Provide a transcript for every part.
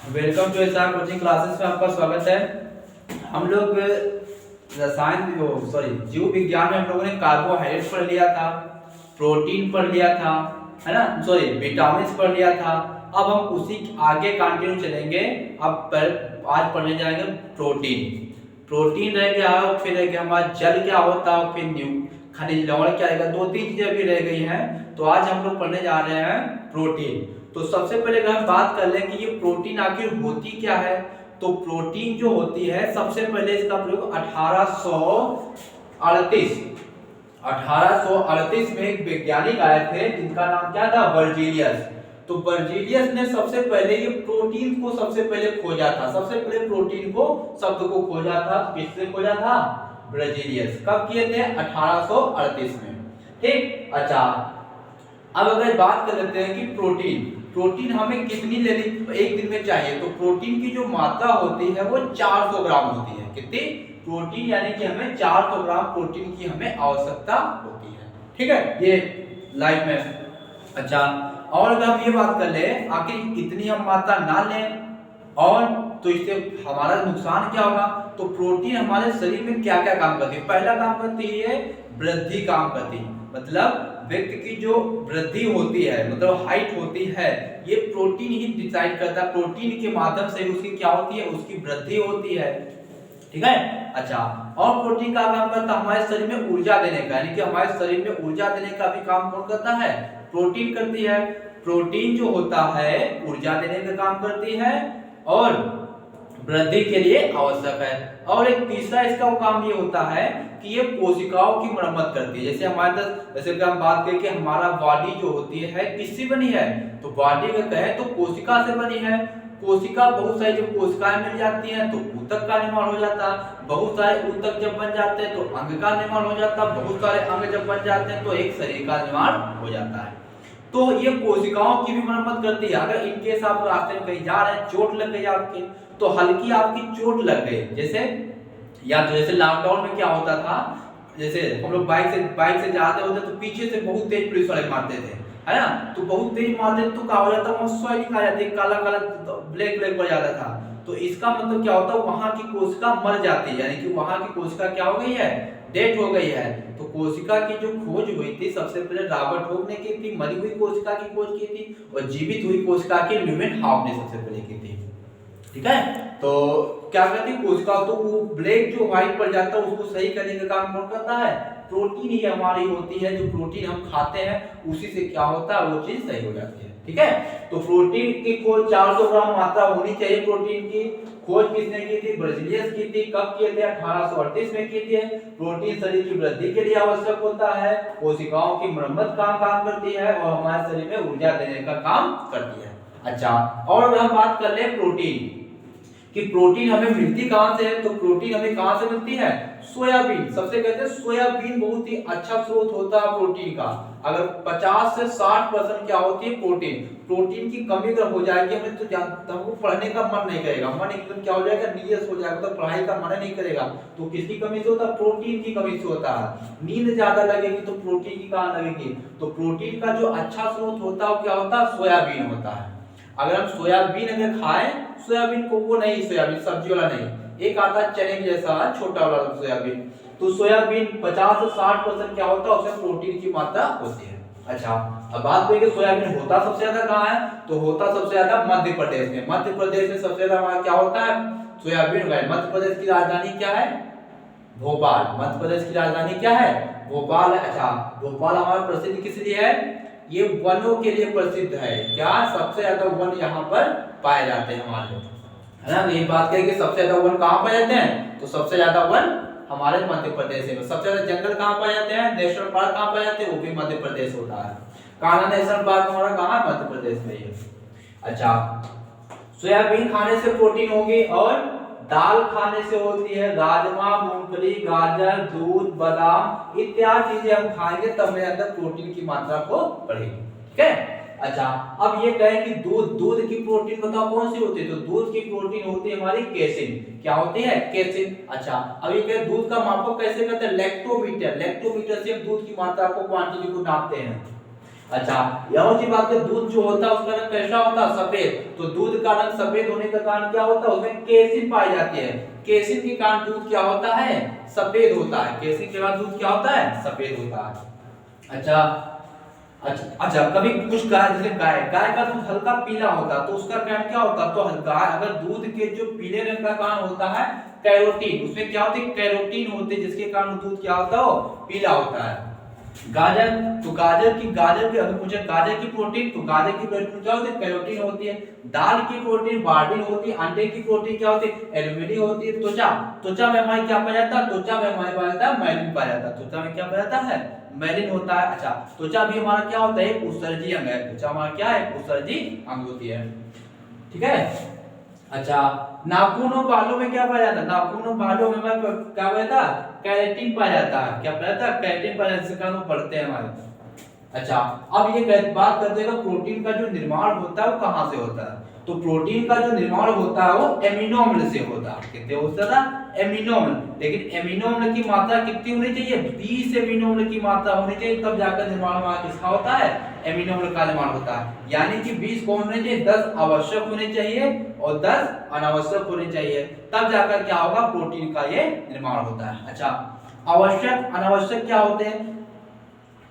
Welcome to SR coaching classes में आपका स्वागत है। हम लोग जीव विज्ञान में हम लोगों ने कार्बोहाइड्रेट पढ़ लिया था, प्रोटीन पढ़ लिया था, है ना, विटामिन पढ़ लिया था। अब हम उसी आगे कंटिन्यू चलेंगे। आज पढ़ने जाएंगे प्रोटीन रह गया, फिर रह गया हमारा जल क्या होता है, फिर खनिज लवण क्या रहेगा, दो तीन चीजें भी रह गई हैं। तो आज हम लोग पढ़ने जा रहे हैं प्रोटीन। तो सबसे पहले अगर हम बात कर लें कि ये प्रोटीन आखिर होती क्या है, तो प्रोटीन जो होती है सबसे पहले इसका प्रयोग 1838 में एक वैज्ञानिक आए थे जिनका नाम क्या था, बर्जीलियस। तो बर्जीलियस ने सबसे पहले ये प्रोटीन को सबसे पहले खोजा था। सबसे पहले प्रोटीन को शब्द को खोजा था, किससे खोजा था, बर्जीलियस। कब किए थे, 1838 में। ठीक, अच्छा अब अगर बात कर लेते हैं कि प्रोटीन हमें कितनी लेनी एक दिन में चाहिए, तो प्रोटीन की जो मात्रा होती है वो 400 ग्राम होती है। कितनी, प्रोटीन यानी कि हमें 400 ग्राम प्रोटीन की हमें आवश्यकता होती है। ठीक है, ये लाइफ में। अच्छा, और अगर हम ये बात कर ले आखिर इतनी हम मात्रा ना लें और तो इससे हमारा नुकसान क्या होगा, तो प्रोटीन हमारे शरीर में क्या क्या काम करती है। पहला काम करती है वृद्धि काम करती है, मतलब व्यक्ति की जो वृद्धि होती है, मतलब हाइट होती है, ये प्रोटीन ही डिसाइड करता है। प्रोटीन के माध्यम से उसकी क्या होती है, उसकी वृद्धि होती है। ठीक है, अच्छा, और प्रोटीन का काम करता है हमारे शरीर में ऊर्जा देने का, यानी कि हमारे शरीर में ऊर्जा देने का भी काम कौन करता है, प्रोटीन करती है। प्रोटीन जो होता है ऊर्जा देने का काम करती है और वृद्धि के लिए आवश्यक है। और एक तीसरा इसका काम ये होता है कि ये कोशिकाओं की मरम्मत करती है। जैसे हमारे जैसे कि हम बात करें कि हमारा बॉडी जो होती है किससे बनी है, तो बॉडी का कहे तो कोशिका से बनी है। कोशिका, बहुत सारी जब कोशिकाएं मिल जाती हैं तो ऊतक का निर्माण हो जाता है। बहुत सारे ऊतक जब बन जाते हैं तो अंग का निर्माण हो जाता है। बहुत सारे अंग जब बन जाते हैं तो एक शरीर का निर्माण हो जाता है। तो ये कोशिकाओं की भी मरम्मत करती है। अगर इनकेस आप रास्ते में कहीं जा रहे हैं, चोट लग गई आपके, तो हल्की आपकी चोट लग गई, जैसे लॉकडाउन में क्या होता था, जैसे हम लोग बाइक से जाते होते तो पीछे से बहुत तेज पुलिस वाले मारते थे, है ना, तो बहुत तेज मारते तो क्या हो जाता, वहां स्वेलिंग आ जाती, काला काला ब्लैक पड़ जाता था। तो इसका मतलब क्या होता है, वहां की कोशिका मर जाती है, यानी कि वहां की कोशिका क्या हो गई है, डेथ हो गई है। तो कोशिका की जो खोज हुई थी सबसे पहले रॉबर्ट हुक ने की थी, मरी हुई कोशिका की खोज की थी, और जीवित हुई कोशिका की ल्यूमेनहॉफ ने सबसे पहले की थी। ठीक है, तो क्या करती है कोशिका, तो वो ब्लैक जो व्हाइट पड़ जाता है उसको सही करने का काम कौन करता है, प्रोटीन ही हमारी होती है। जो प्रोटीन हम खाते हैं उसी से क्या होता है, वो चीज सही हो जाती है। ठीक है, तो प्रोटीन की खोज 400 ग्राम मात्रा होनी चाहिए। प्रोटीन की खोज किसने की थी, बर्जीलियस की थी। कब किए थे, 1838 में की थी। प्रोटीन शरीर की वृद्धि के लिए आवश्यक होता है, कोशिकाओं की मरम्मत का काम करती है और हमारे शरीर में ऊर्जा देने का काम करती है। अच्छा, और हम बात कर ले प्रोटीन कि प्रोटीन हमें मिलती कहां से है, तो प्रोटीन हमें कहां से मिलती है, सोयाबीन। सबसे कहते हैं सोयाबीन बहुत ही अच्छा स्रोत होता है प्रोटीन का। अगर 50 से 60% क्या होती है, प्रोटीन की कमी अगर हो जाएगी हमें तो हमको पढ़ने का मन नहीं करेगा, मन एकदम क्या हो जाएगा, नीरस हो जाएगा, तो पढ़ाई का मन नहीं करेगा। तो किसकी कमी से होता है, प्रोटीन की कमी से होता है। नींद ज्यादा लगेगी तो प्रोटीन की कहां लगेगी, तो प्रोटीन का जो अच्छा स्रोत होता है वो क्या होता है, सोयाबीन होता है। अगर हम सोयाबीन अगर खाएं, सोयाबीन को वो नहीं, सोयाबीन सब्जी वाला नहीं, एक आता है चने के जैसा छोटा वाला सोयाबीन। तो सोयाबीन 50 से 60% क्या होता है, उसमें प्रोटीन की मात्रा होती है। अच्छा, अब बात करें कि सोयाबीन होता सबसे ज्यादा कहाँ है, तो होता सबसे ज्यादा मध्य प्रदेश में। मध्य प्रदेश में सबसे ज्यादा क्या होता है, सोयाबीन उगाए। मध्य प्रदेश की राजधानी क्या है, भोपाल। मध्य प्रदेश की राजधानी क्या है, भोपाल है। अच्छा, भोपाल हमारा प्रसिद्ध किस लिए है, ये वनों के लिए प्रसिद्ध है। क्या, सबसे ज्यादा वन यहाँ पर पाए जाते हैं हमारे, है ना। ये बात करें कि सबसे ज्यादा वन कहाँ पाए जाते हैं, तो सबसे ज्यादा वन हमारे मध्य प्रदेश में। सबसे ज्यादा जंगल कहाँ पाए जाते हैं, नेशनल पार्क कहाँ पाए जाते हैं, वो भी मध्य प्रदेश होता है। कान्हा नेशनल पार्क हमारा कहाँ, मध्य प्रदेश में है। अच्छा, सोयाबीन खाने से प्रोटीन होगी, और दाल खाने से होती है राजमा, मूंगफली, गाजर, दूध, बादाम इत्यादि चीजें हम खाएंगे तब मेरे अंदर प्रोटीन की मात्रा को बढ़ेगी। ठीक है, अच्छा, अब ये कहें कि दूध की प्रोटीन बताओ कौन सी होती है, तो दूध की प्रोटीन होती है हमारी केसिन। क्या होती है, केसिन। अच्छा, अब ये कहें दूध का मापक कैसे करते हैं, लैक्टोमीटर से हम दूध की मात्रा को, क्वांटिटी को नापते हैं। अच्छा, यह की बात है, दूध जो होता है उसका रंग कैसा होता है? सफेद। तो दूध का रंग सफेद होने का कारण क्या होता है? उसमें केसिन पाई जाती है। केसिन के कारण दूध क्या होता है? सफेद होता है। केसिन के कारण दूध क्या होता है? सफेद होता है। अच्छा अच्छा अच्छा, कभी कुछ गाय, जैसे गाय का दूध हल्का पीला होता है तो उसका कारण क्या होता है? तो हल्का, अगर दूध के जो पीले रंग का कारण होता है कैरोटीन, उसमें क्या होती है? कैरोटीन होते हैं, जिसके कारण दूध क्या होता है? पीला होता है। गाजर, तो गाजर की अगर पूछे गाजर की प्रोटीन, तो गाजर की प्रोटीन क्या होती है? कैरोटीन होती है। दाल की प्रोटीन बार्बिन होती है। अंडे की प्रोटीन क्या होती है? एल्यूमिनियम होती है। त्वचा में हमारे क्या पाया जाता है? त्वचा में हमारे पाया जाता है मैलिन पाया जाता है। त्वचा में क्या पाया जाता है? मैलिन होता है। अच्छा, त्वचा भी हमारा क्या होता है? उत्सर्जी अंग है। त्वचा हमारा क्या है? उत्सर्जी अंग होती है। ठीक है। अच्छा, नाखून और बालों में क्या पाया जाता है? नाखून और बालों में हमारे क्या पाया जाता है? कैरेटिन पाया जाता है। क्या पाया जाता है? कैरेटिन पाया जाता है, जिसके कारण वो बढ़ते हैं हमारे। अच्छा, अब ये बात करते हैं प्रोटीन का जो निर्माण होता है वो कहाँ से होता है? तो प्रोटीन का जो निर्माण होता है वो एमिनो अम्ल से होता है। कितने होता था? एमिनो अम्ल। लेकिन एमिनो अम्ल की मात्रा कितनी होनी चाहिए? 20 एमिनो अम्ल की मात्रा होनी चाहिए, तब जाकर निर्माण हमारा किसका होता है? एमिनो अम्ल का निर्माण होता है। यानी कि 20 कौन होने चाहिए? 10 आवश्यक होने चाहिए और 10 अनावश्यक होने चाहिए, तब जाकर क्या होगा? प्रोटीन का ये निर्माण होता है। अच्छा, आवश्यक अनावश्यक क्या होते हैं?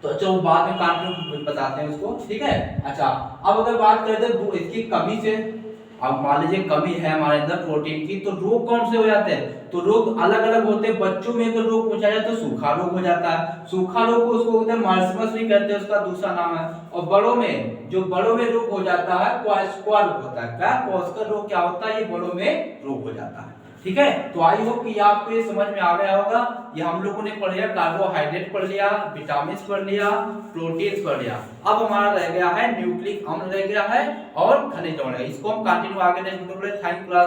तो अच्छा, वो बाद में कॉन्फ्लिक्ट बताते हैं उसको। ठीक है। अच्छा, अब अगर बात करते हैं इसकी कमी से, अब मान लीजिए कमी है हमारे अंदर प्रोटीन की, तो रोग कौन से हो जाते हैं? तो रोग अलग अलग होते हैं। बच्चों में अगर रोग पूछा जाए तो सूखा रोग हो जाता है। सूखा रोग को उसको बोलते हैं मार्समस भी कहते हैं, उसका दूसरा नाम है। और बड़ों में रोग हो जाता है क्वास्कॉर रोग होता है। क्या क्वास्कॉर रोग क्या होता है? ये बड़ों में रोग हो जाता है। ठीक है। तो आई होप कि आपको ये समझ में आ गया होगा। ये हम लोगों ने पढ़ लिया, कार्बोहाइड्रेट पढ़ लिया, विटामिन पढ़ लिया, प्रोटीन पढ़ लिया। अब हमारा रह गया है न्यूक्लिक अम्ल रह गया है और खनिज लवण। इसको हम कंटिन्यू आगे नेक्स्ट वीडियो में। Thank you.